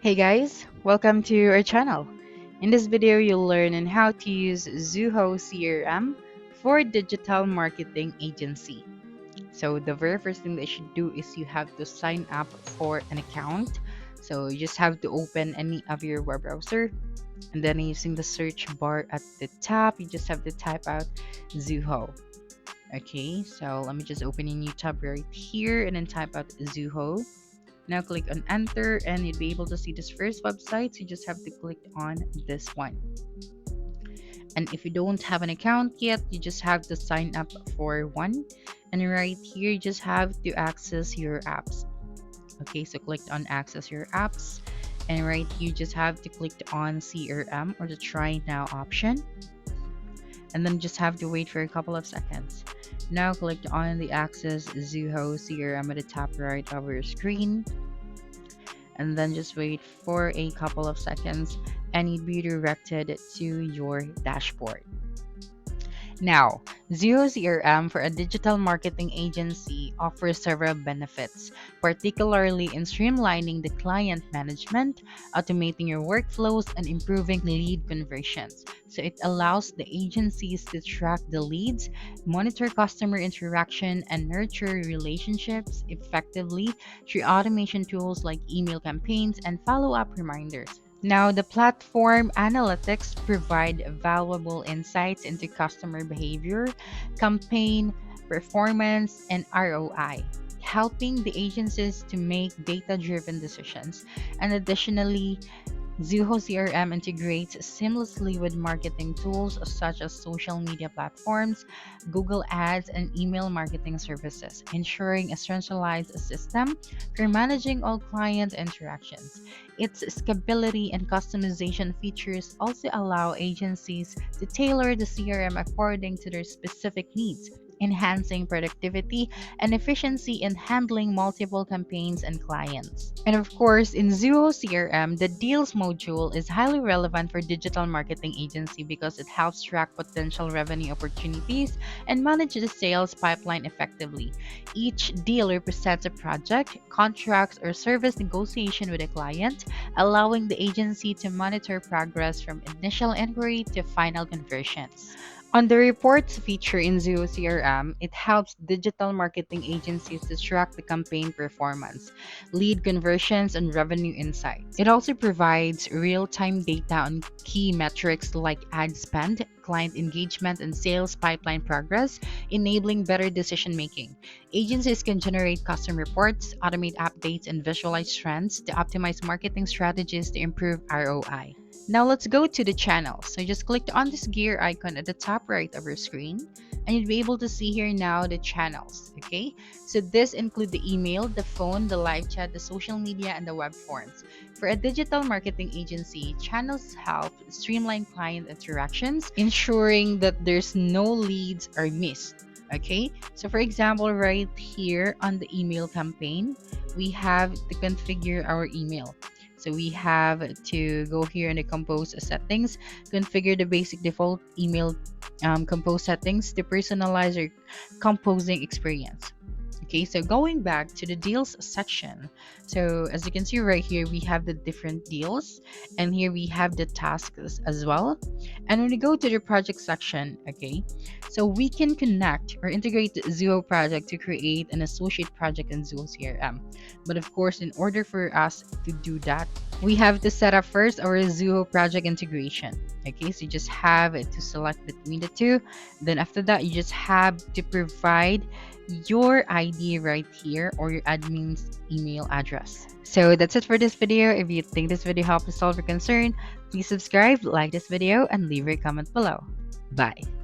Hey guys, welcome to our channel. In this video, you'll learn on how to use Zoho CRM for digital marketing agency. So the very first thing that you should do is you have to sign up for an account. So you just have to open any of your web browser, and then using the search bar at the top, you just have to type out Zoho. Okay, so let me just open a new tab right here and then type out Zoho. Now click on enter and you'll be able to see this first website. So you just have to click on this one. And if you don't have an account yet, you just have to sign up for one. And right here, you just have to access your apps. Okay, so click on access your apps. And right here, you just have to click on CRM or the try now option. And then just have to wait for a couple of seconds. Now click on the access Zoho CRM at the top right of your screen. And then just wait for a couple of seconds and you'll be directed to your dashboard. Now, Zoho CRM for a digital marketing agency offers several benefits, particularly in streamlining the client management, automating your workflows, and improving lead conversions. So it allows the agencies to track the leads, monitor customer interaction, and nurture relationships effectively through automation tools like email campaigns and follow-up reminders. Now, the platform analytics provide valuable insights into customer behavior, campaign performance, and ROI, helping the agencies to make data-driven decisions. And additionally, Zoho CRM integrates seamlessly with marketing tools such as social media platforms, Google Ads, and email marketing services, ensuring a centralized system for managing all client interactions. Its scalability and customization features also allow agencies to tailor the CRM according to their specific needs, enhancing productivity and efficiency in handling multiple campaigns and clients. And of course, in Zoho CRM, the deals module is highly relevant for digital marketing agency because it helps track potential revenue opportunities and manage the sales pipeline effectively. Each deal represents a project, contracts, or service negotiation with a client, allowing the agency to monitor progress from initial inquiry to final conversions. On the reports feature in Zoho CRM, it helps digital marketing agencies to track the campaign performance, lead conversions, and revenue insights. It also provides real-time data on key metrics like ad spend, client engagement, and sales pipeline progress, enabling better decision-making. Agencies can generate custom reports, automate updates, and visualize trends to optimize marketing strategies to improve ROI. Now let's go to the channels. So just click on this gear icon at the top right of your screen and you'll be able to see here now the channels. Okay, so this include the email, the phone, the live chat, the social media, and the web forms. For a digital marketing agency, channels help streamline client interactions, ensuring that there's no leads are missed. Okay, so for example, right here on the email campaign, we have to configure our email. So we have to go here in the compose settings, configure the basic default email compose settings to personalize your composing experience. Okay, so going back to the deals section. So as you can see right here, we have the different deals and here we have the tasks as well. And when we go to the project section, okay, so we can connect or integrate the Zoho project to create an associate project in Zoho CRM. But of course, in order for us to do that, we have to set up first our Zoho project integration. Okay, so you just have to select between the two. Then after that, you just have to provide your ID right here or your admin's email address. So that's it for this video. If you think this video helped to solve your concern, please subscribe, like this video, and leave your comment below. Bye.